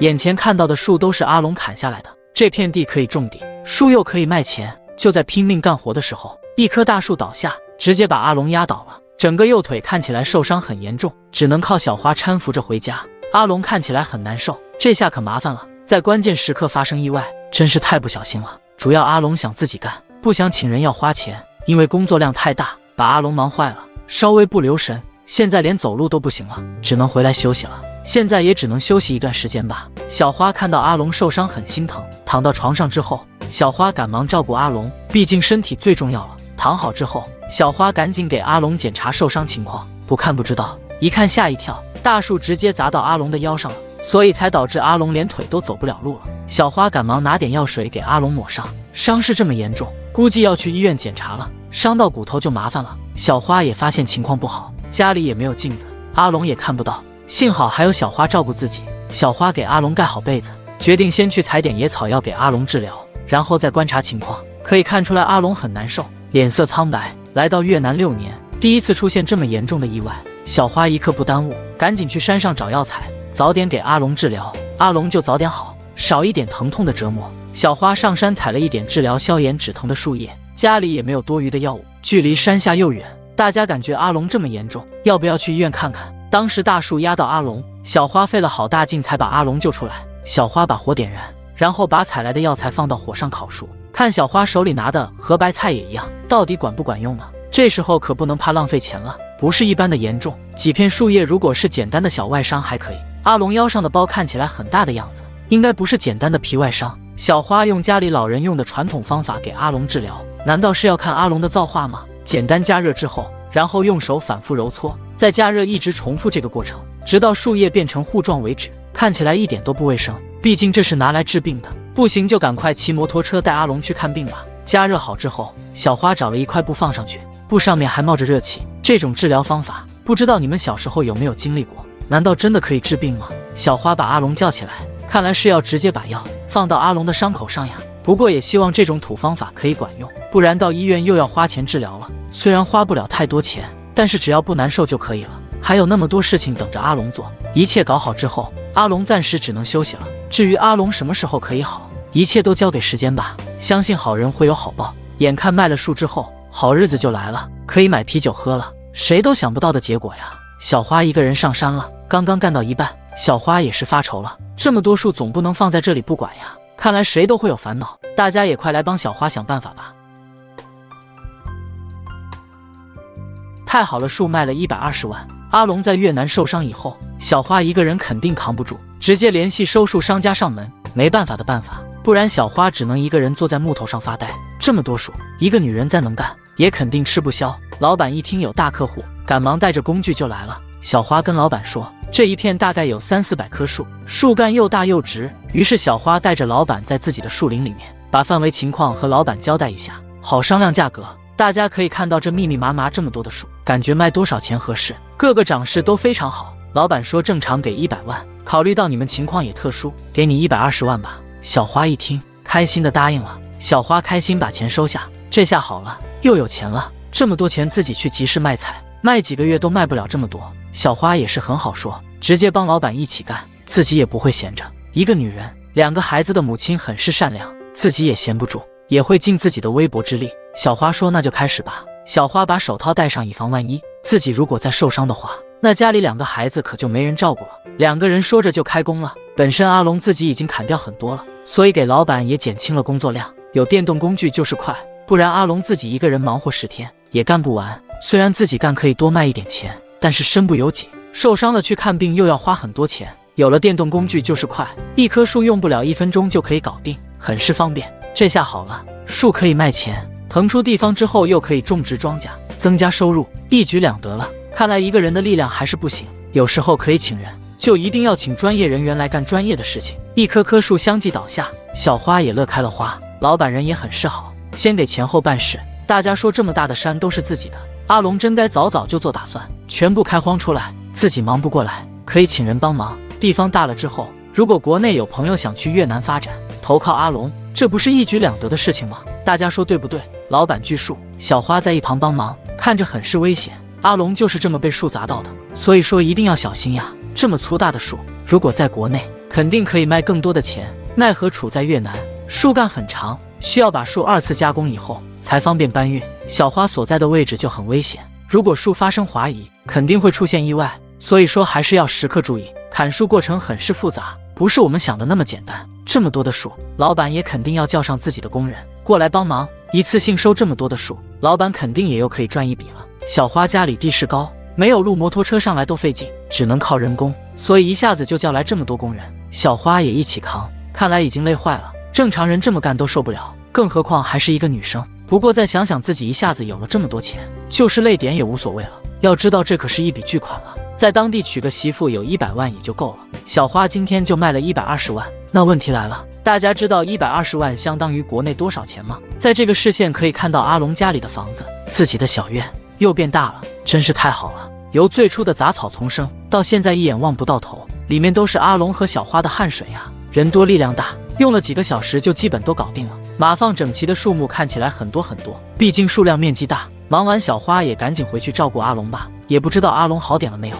眼前看到的树都是阿龙砍下来的，这片地可以种地，树又可以卖钱。就在拼命干活的时候，一棵大树倒下，直接把阿龙压倒了，整个右腿看起来受伤很严重，只能靠小花搀扶着回家。阿龙看起来很难受，这下可麻烦了，在关键时刻发生意外，真是太不小心了。主要阿龙想自己干，不想请人要花钱，因为工作量太大，把阿龙忙坏了，稍微不留神，现在连走路都不行了，只能回来休息了。现在也只能休息一段时间吧。小花看到阿龙受伤很心疼，躺到床上之后，小花赶忙照顾阿龙，毕竟身体最重要了。躺好之后，小花赶紧给阿龙检查受伤情况，不看不知道，一看吓一跳，大树直接砸到阿龙的腰上了，所以才导致阿龙连腿都走不了路了。小花赶忙拿点药水给阿龙抹上，伤势这么严重，估计要去医院检查了，伤到骨头就麻烦了。小花也发现情况不好，家里也没有镜子，阿龙也看不到，幸好还有小花照顾自己。小花给阿龙盖好被子，决定先去采点野草药给阿龙治疗，然后再观察情况。可以看出来阿龙很难受，脸色苍白。来到越南6年，第一次出现这么严重的意外，小花一刻不耽误，赶紧去山上找药材，早点给阿龙治疗，阿龙就早点好，少一点疼痛的折磨。小花上山采了一点治疗消炎止疼的树叶，家里也没有多余的药物，距离山下又远，大家感觉阿龙这么严重，要不要去医院看看？当时大树压到阿龙，小花费了好大劲才把阿龙救出来。小花把火点燃，然后把采来的药材放到火上烤熟。看小花手里拿的和白菜也一样，到底管不管用呢？这时候可不能怕浪费钱了，不是一般的严重，几片树叶如果是简单的小外伤还可以，阿龙腰上的包看起来很大的样子，应该不是简单的皮外伤。小花用家里老人用的传统方法给阿龙治疗，难道是要看阿龙的造化吗？简单加热之后，然后用手反复揉搓，再加热，一直重复这个过程，直到树叶变成糊状为止。看起来一点都不卫生，毕竟这是拿来治病的，不行就赶快骑摩托车带阿龙去看病吧。加热好之后，小花找了一块布放上去，布上面还冒着热气。这种治疗方法，不知道你们小时候有没有经历过？难道真的可以治病吗？小花把阿龙叫起来，看来是要直接把药放到阿龙的伤口上呀。不过也希望这种土方法可以管用，不然到医院又要花钱治疗了。虽然花不了太多钱，但是只要不难受就可以了。还有那么多事情等着阿龙做，一切搞好之后，阿龙暂时只能休息了。至于阿龙什么时候可以好，一切都交给时间吧，相信好人会有好报。眼看卖了树之后，好日子就来了，可以买啤酒喝了，谁都想不到的结果呀。小花一个人上山了，刚刚干到一半，小花也是发愁了，这么多树总不能放在这里不管呀，看来谁都会有烦恼，大家也快来帮小花想办法吧。太好了，树卖了120万。阿龙在越南受伤以后，小花一个人肯定扛不住，直接联系收树商家上门，没办法的办法，不然小花只能一个人坐在木头上发呆。这么多树，一个女人再能干，也肯定吃不消。老板一听有大客户，赶忙带着工具就来了。小花跟老板说，这一片大概有300-400棵树，树干又大又直。于是小花带着老板在自己的树林里面，把范围情况和老板交代一下，好商量价格。大家可以看到这密密麻麻这么多的树，感觉卖多少钱合适？各个长势都非常好。老板说正常给100万，考虑到你们情况也特殊，给你120万吧。小花一听，开心的答应了。小花开心把钱收下，这下好了，又有钱了。这么多钱自己去集市卖菜，卖几个月都卖不了这么多。小花也是很好说，直接帮老板一起干，自己也不会闲着。一个女人，2个孩子的母亲，很是善良，自己也闲不住，也会尽自己的微薄之力。小花说那就开始吧。小花把手套戴上，以防万一，自己如果再受伤的话，那家里2个孩子可就没人照顾了。2个人说着就开工了。本身阿龙自己已经砍掉很多了，所以给老板也减轻了工作量，有电动工具就是快，不然阿龙自己一个人忙活10天也干不完。虽然自己干可以多卖一点钱，但是身不由己，受伤了去看病又要花很多钱。有了电动工具就是快，一棵树用不了1分钟就可以搞定，很是方便。这下好了，树可以卖钱，腾出地方之后又可以种植庄稼，增加收入，一举两得了。看来一个人的力量还是不行，有时候可以请人，就一定要请专业人员来干专业的事情。一棵棵树相继倒下，小花也乐开了花。老板人也很是好，先给钱后办事。大家说这么大的山都是自己的，阿龙真该早早就做打算，全部开荒出来，自己忙不过来，可以请人帮忙。地方大了之后，如果国内有朋友想去越南发展，投靠阿龙，这不是一举两得的事情吗？大家说对不对？老板锯树，小花在一旁帮忙，看着很是危险。阿龙就是这么被树砸到的，所以说一定要小心呀。这么粗大的树，如果在国内，肯定可以卖更多的钱。奈何处在越南，树干很长，需要把树2次加工以后才方便搬运。小花所在的位置就很危险，如果树发生滑移，肯定会出现意外。所以说还是要时刻注意。砍树过程很是复杂，不是我们想的那么简单。这么多的树，老板也肯定要叫上自己的工人过来帮忙，一次性收这么多的树，老板肯定也又可以赚一笔了。小花家里地势高，没有路，摩托车上来都费劲，只能靠人工，所以一下子就叫来这么多工人，小花也一起扛，看来已经累坏了。正常人这么干都受不了，更何况还是一个女生。不过再想想自己一下子有了这么多钱，就是累点也无所谓了。要知道这可是一笔巨款了，在当地娶个媳妇有100万也就够了。小花今天就卖了120万。那问题来了，大家知道120万相当于国内多少钱吗？在这个视线可以看到阿龙家里的房子，自己的小院又变大了，真是太好了。由最初的杂草丛生到现在一眼望不到头，里面都是阿龙和小花的汗水啊。人多力量大，用了几个小时就基本都搞定了。码放整齐的树木看起来很多很多，毕竟数量面积大。忙完，小花也赶紧回去照顾阿龙吧，也不知道阿龙好点了没有。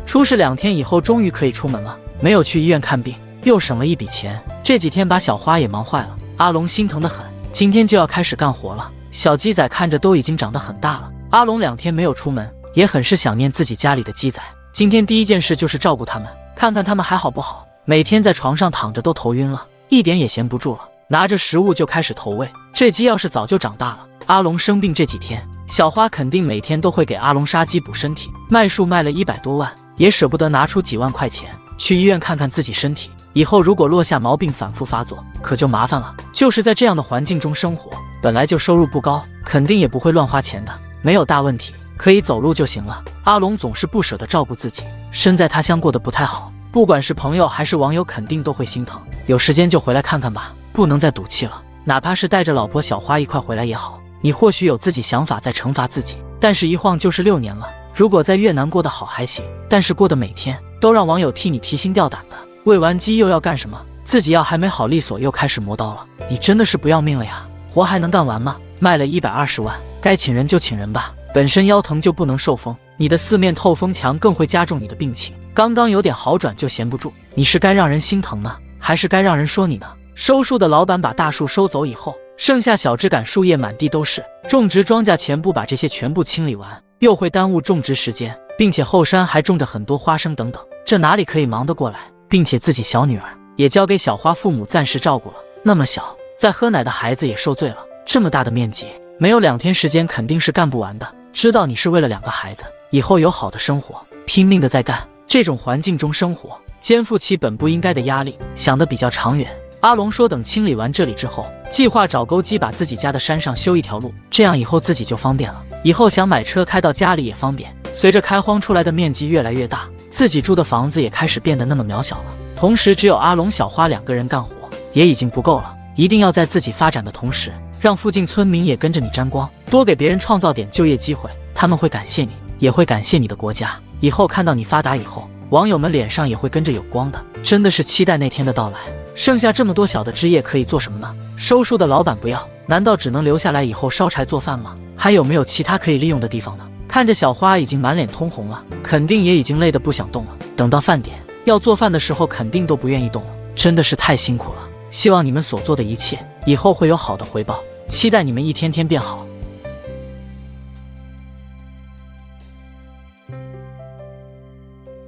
出事2天以后，终于可以出门了，没有去医院看病，又省了一笔钱。这几天把小花也忙坏了，阿龙心疼得很，今天就要开始干活了。小鸡仔看着都已经长得很大了，阿龙2天没有出门，也很是想念自己家里的鸡仔。今天第一件事就是照顾他们，看看他们还好不好。每天在床上躺着都头晕了，一点也闲不住了，拿着食物就开始投喂。这鸡要是早就长大了，阿龙生病这几天，小花肯定每天都会给阿龙杀鸡补身体。卖树卖了100多万，也舍不得拿出几万块钱去医院看看自己身体，以后如果落下毛病反复发作，可就麻烦了。就是在这样的环境中生活，本来就收入不高，肯定也不会乱花钱的，没有大问题，可以走路就行了。阿龙总是不舍得照顾自己，身在他乡过得不太好，不管是朋友还是网友肯定都会心疼。有时间就回来看看吧，不能再赌气了，哪怕是带着老婆小花一块回来也好。你或许有自己想法在惩罚自己，但是一晃就是6年了。如果在越南过得好还行，但是过得每天都让网友替你提心吊胆的，喂完鸡又要干什么？自己要还没好利索又开始磨刀了，你真的是不要命了呀！活还能干完吗？卖了120万，该请人就请人吧。本身腰疼就不能受风，你的4面透风墙更会加重你的病情。刚刚有点好转就闲不住，你是该让人心疼呢，还是该让人说你呢？收树的老板把大树收走以后，剩下小枝杆树叶满地都是，种植庄稼前不把这些全部清理完，又会耽误种植时间，并且后山还种着很多花生等等，这哪里可以忙得过来？并且自己小女儿也交给小花父母暂时照顾了，那么小在喝奶的孩子也受罪了，这么大的面积，没有2天时间肯定是干不完的。知道你是为了2个孩子以后有好的生活，拼命的在干。这种环境中生活，肩负起本不应该的压力，想得比较长远。阿龙说等清理完这里之后，计划找钩机把自己家的山上修一条路，这样以后自己就方便了，以后想买车开到家里也方便。随着开荒出来的面积越来越大，自己住的房子也开始变得那么渺小了。同时只有阿龙小花2个人干活也已经不够了，一定要在自己发展的同时，让附近村民也跟着你沾光，多给别人创造点就业机会，他们会感谢你，也会感谢你的国家。以后看到你发达以后，网友们脸上也会跟着有光的，真的是期待那天的到来。剩下这么多小的枝叶可以做什么呢？收树的老板不要，难道只能留下来以后烧柴做饭吗？还有没有其他可以利用的地方呢？看着小花已经满脸通红了，肯定也已经累得不想动了。等到饭点要做饭的时候，肯定都不愿意动了，真的是太辛苦了。希望你们所做的一切以后会有好的回报，期待你们一天天变好。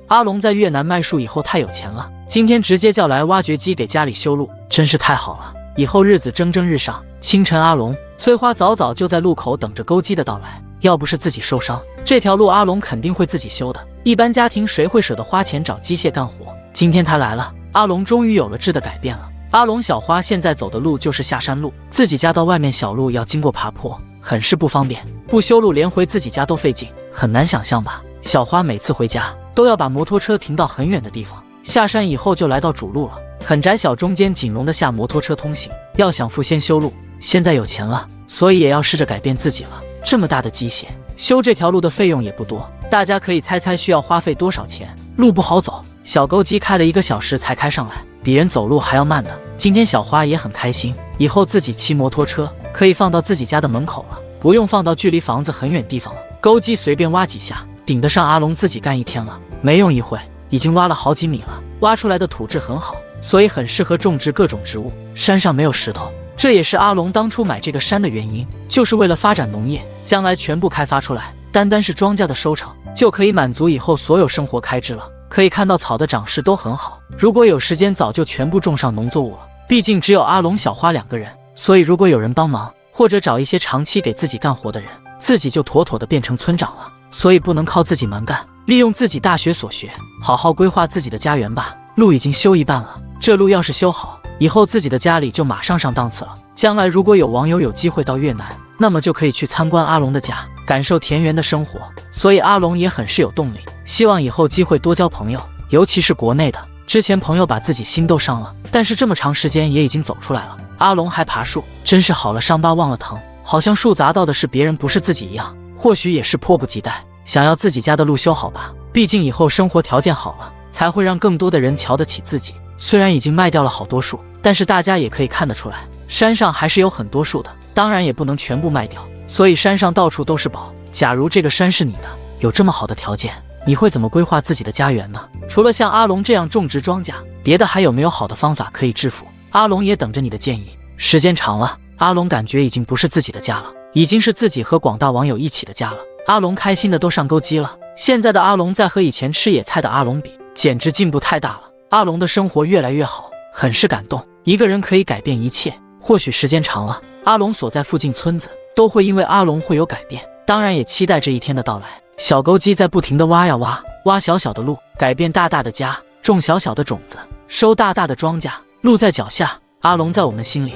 阿龙在越南卖树以后太有钱了，今天直接叫来挖掘机给家里修路，真是太好了，以后日子蒸蒸日上。清晨，阿龙、翠花早早就在路口等着钩机的到来，要不是自己受伤，这条路阿龙肯定会自己修的。一般家庭谁会舍得花钱找机械干活？今天他来了，阿龙终于有了质的改变了。阿龙小花现在走的路就是下山路，自己家到外面小路要经过爬坡，很是不方便，不修路连回自己家都费劲，很难想象吧？小花每次回家都要把摩托车停到很远的地方，下山以后就来到主路了，很窄小，中间仅容得下摩托车通行。要想富先修路，现在有钱了，所以也要试着改变自己了。这么大的机械，修这条路的费用也不多，大家可以猜猜需要花费多少钱？路不好走，小钩机开了1个小时才开上来，比人走路还要慢的。今天小花也很开心，以后自己骑摩托车可以放到自己家的门口了，不用放到距离房子很远地方了。钩机随便挖几下，顶得上阿龙自己干1天了。没用一会，已经挖了好几米了，挖出来的土质很好，所以很适合种植各种植物。山上没有石头，这也是阿龙当初买这个山的原因，就是为了发展农业，将来全部开发出来，单单是庄稼的收成就可以满足以后所有生活开支了。可以看到草的长势都很好，如果有时间早就全部种上农作物了。毕竟只有阿龙、小花2个人，所以如果有人帮忙，或者找一些长期给自己干活的人，自己就妥妥的变成村长了。所以不能靠自己蛮干，利用自己大学所学，好好规划自己的家园吧。路已经修一半了，这路要是修好，以后自己的家里就马上上档次了。将来如果有网友有机会到越南，那么就可以去参观阿龙的家，感受田园的生活。所以阿龙也很是有动力，希望以后机会多交朋友，尤其是国内的。之前朋友把自己心都伤了，但是这么长时间也已经走出来了。阿龙还爬树，真是好了伤疤忘了疼，好像树砸到的是别人不是自己一样。或许也是迫不及待，想要自己家的路修好吧。毕竟以后生活条件好了，才会让更多的人瞧得起自己。虽然已经卖掉了好多树，但是大家也可以看得出来，山上还是有很多树的。当然也不能全部卖掉，所以山上到处都是宝。假如这个山是你的，有这么好的条件，你会怎么规划自己的家园呢？除了像阿龙这样种植庄稼，别的还有没有好的方法可以致富？阿龙也等着你的建议。时间长了，阿龙感觉已经不是自己的家了，已经是自己和广大网友一起的家了。阿龙开心的都上钩机了。现在的阿龙在和以前吃野菜的阿龙比，简直进步太大了。阿龙的生活越来越好，很是感动。一个人可以改变一切，或许时间长了，阿龙所在附近村子都会因为阿龙会有改变。当然也期待这一天的到来。小钩机在不停的挖呀挖，挖小小的路，改变大大的家，种小小的种子，收大大的庄稼。路在脚下，阿龙在我们心里。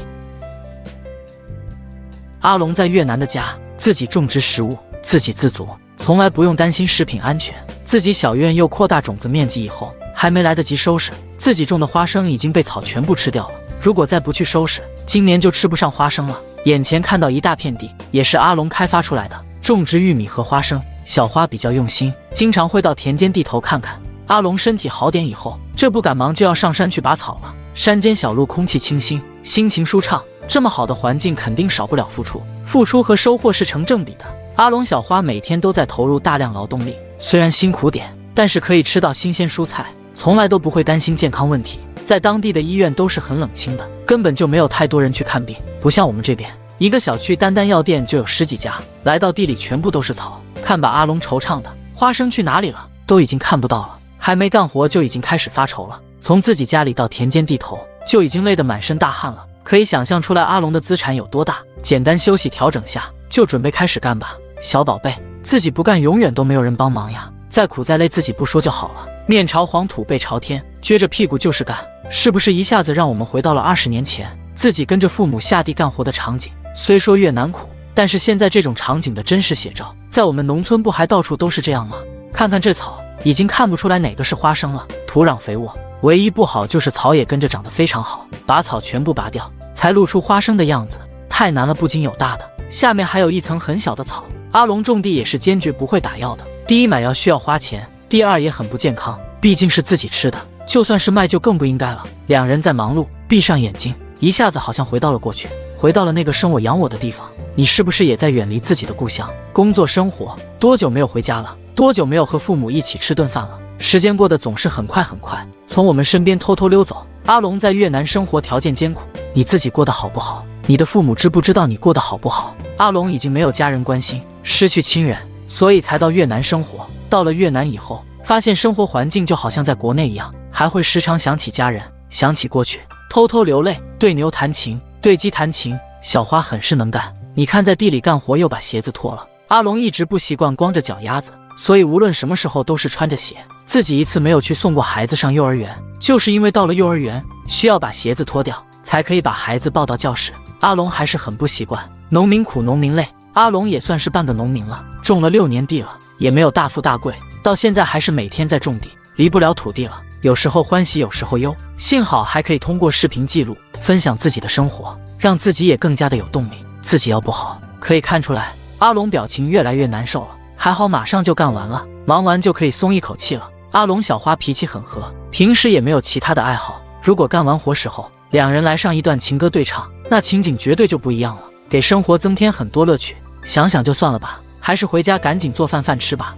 阿龙在越南的家，自己种植食物，自给自足，从来不用担心食品安全。自己小院又扩大种子面积以后，还没来得及收拾，自己种的花生已经被草全部吃掉了。如果再不去收拾，今年就吃不上花生了。眼前看到一大片地，也是阿龙开发出来的，种植玉米和花生。小花比较用心，经常会到田间地头看看。阿龙身体好点以后，这不赶忙就要上山去拔草了。山间小路空气清新，心情舒畅，这么好的环境肯定少不了付出，付出和收获是成正比的。阿龙、小花每天都在投入大量劳动力，虽然辛苦点，但是可以吃到新鲜蔬菜，从来都不会担心健康问题。在当地的医院都是很冷清的，根本就没有太多人去看病，不像我们这边，一个小区单单药店就有10几家，来到地里全部都是草。看把阿龙惆怅的，花生去哪里了？都已经看不到了，还没干活就已经开始发愁了。从自己家里到田间地头，就已经累得满身大汗了。可以想象出来阿龙的资产有多大。简单休息调整下，就准备开始干吧。小宝贝，自己不干永远都没有人帮忙呀，再苦再累自己不说就好了。面朝黄土背朝天，撅着屁股就是干，是不是一下子让我们回到了20年前自己跟着父母下地干活的场景？虽说越南苦，但是现在这种场景的真实写照，在我们农村不还到处都是这样吗？看看这草，已经看不出来哪个是花生了。土壤肥沃，唯一不好就是草也跟着长得非常好，把草全部拔掉，才露出花生的样子。太难了，不仅有大的，下面还有一层很小的草。阿龙种地也是坚决不会打药的，第一买药需要花钱，第二也很不健康，毕竟是自己吃的，就算是卖就更不应该了。两人在忙碌，闭上眼睛，一下子好像回到了过去，回到了那个生我养我的地方。你是不是也在远离自己的故乡，工作生活？多久没有回家了？多久没有和父母一起吃顿饭了？时间过得总是很快很快，从我们身边偷偷溜走。阿龙在越南生活条件艰苦，你自己过得好不好？你的父母知不知道你过得好不好？阿龙已经没有家人关心，失去亲人，所以才到越南生活。到了越南以后，发现生活环境就好像在国内一样，还会时常想起家人，想起过去，偷偷流泪，对牛弹琴，对鸡弹琴。小花很是能干，你看在地里干活又把鞋子脱了。阿龙一直不习惯光着脚丫子，所以无论什么时候都是穿着鞋。自己一次没有去送过孩子上幼儿园，就是因为到了幼儿园需要把鞋子脱掉，才可以把孩子抱到教室。阿龙还是很不习惯，农民苦农民累，阿龙也算是半个农民了，种了6年地了，也没有大富大贵，到现在还是每天在种地，离不了土地了，有时候欢喜有时候忧。幸好还可以通过视频记录分享自己的生活，让自己也更加的有动力。自己要不好，可以看出来阿龙表情越来越难受了，还好马上就干完了，忙完就可以松一口气了。阿龙、小花脾气很和，平时也没有其他的爱好，如果干完活时候两人来上一段情歌对唱，那情景绝对就不一样了，给生活增添很多乐趣。想想就算了吧，还是回家赶紧做饭吃吧。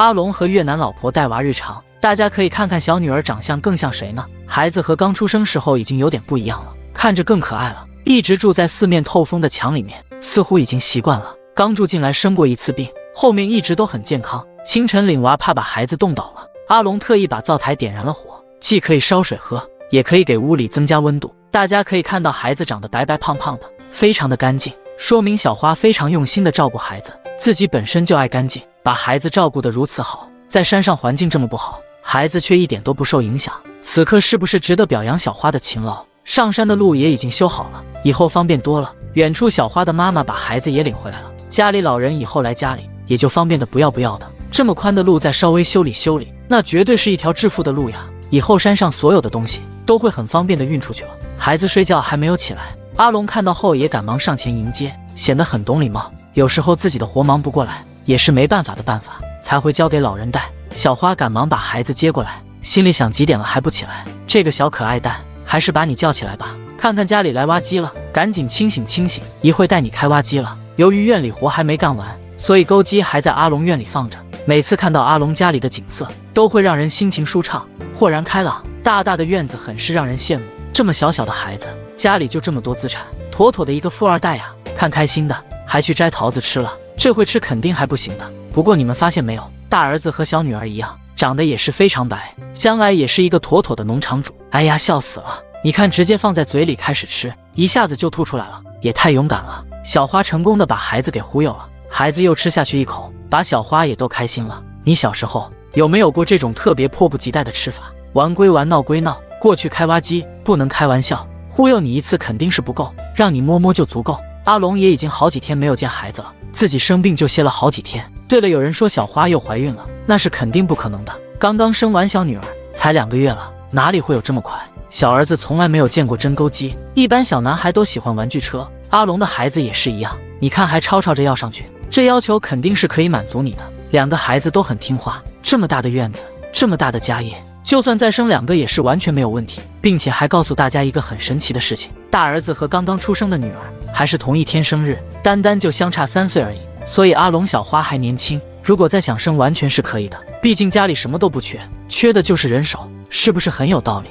阿龙和越南老婆带娃日常，大家可以看看小女儿长相更像谁呢？孩子和刚出生时候已经有点不一样了，看着更可爱了。一直住在四面透风的墙里面，似乎已经习惯了。刚住进来生过一次病，后面一直都很健康。清晨领娃怕把孩子冻倒了，阿龙特意把灶台点燃了火，既可以烧水喝，也可以给屋里增加温度。大家可以看到孩子长得白白胖胖的，非常的干净，说明小花非常用心的照顾孩子，自己本身就爱干净，把孩子照顾得如此好。在山上环境这么不好，孩子却一点都不受影响，此刻是不是值得表扬小花的勤劳？上山的路也已经修好了，以后方便多了。远处小花的妈妈把孩子也领回来了，家里老人以后来家里也就方便的不要不要的。这么宽的路再稍微修理修理，那绝对是一条致富的路呀！以后山上所有的东西都会很方便的运出去了。孩子睡觉还没有起来，阿龙看到后也赶忙上前迎接，显得很懂礼貌。有时候自己的活忙不过来，也是没办法的办法，才会交给老人带。小花赶忙把孩子接过来，心里想几点了还不起来？这个小可爱蛋，还是把你叫起来吧，看看家里来挖机了，赶紧清醒清醒，一会带你开挖机了。由于院里活还没干完，所以钩机还在阿龙院里放着。每次看到阿龙家里的景色，都会让人心情舒畅，豁然开朗。大大的院子很是让人羡慕，这么小小的孩子，家里就这么多资产，妥妥的一个富二代呀！看开心的，还去摘桃子吃了，这会吃肯定还不行的。不过你们发现没有，大儿子和小女儿一样，长得也是非常白，将来也是一个妥妥的农场主。哎呀，笑死了！你看，直接放在嘴里开始吃，一下子就吐出来了，也太勇敢了。小花成功的把孩子给忽悠了，孩子又吃下去一口，把小花也逗开心了。你小时候有没有过这种特别迫不及待的吃法？玩归玩，闹归闹，过去开挖机不能开玩笑，忽悠你一次肯定是不够，让你摸摸就足够。阿龙也已经好几天没有见孩子了，自己生病就歇了好几天。对了，有人说小花又怀孕了，那是肯定不可能的，刚刚生完小女儿才2个月了，哪里会有这么快？小儿子从来没有见过真钩机，一般小男孩都喜欢玩具车，阿龙的孩子也是一样，你看还吵吵着要上去，这要求肯定是可以满足你的。2个孩子都很听话，这么大的院子，这么大的家业，就算再生2个也是完全没有问题，并且还告诉大家一个很神奇的事情，大儿子和刚刚出生的女儿还是同一天生日，单单就相差3岁而已，所以阿龙小花还年轻，如果再想生完全是可以的，毕竟家里什么都不缺，缺的就是人手，是不是很有道理？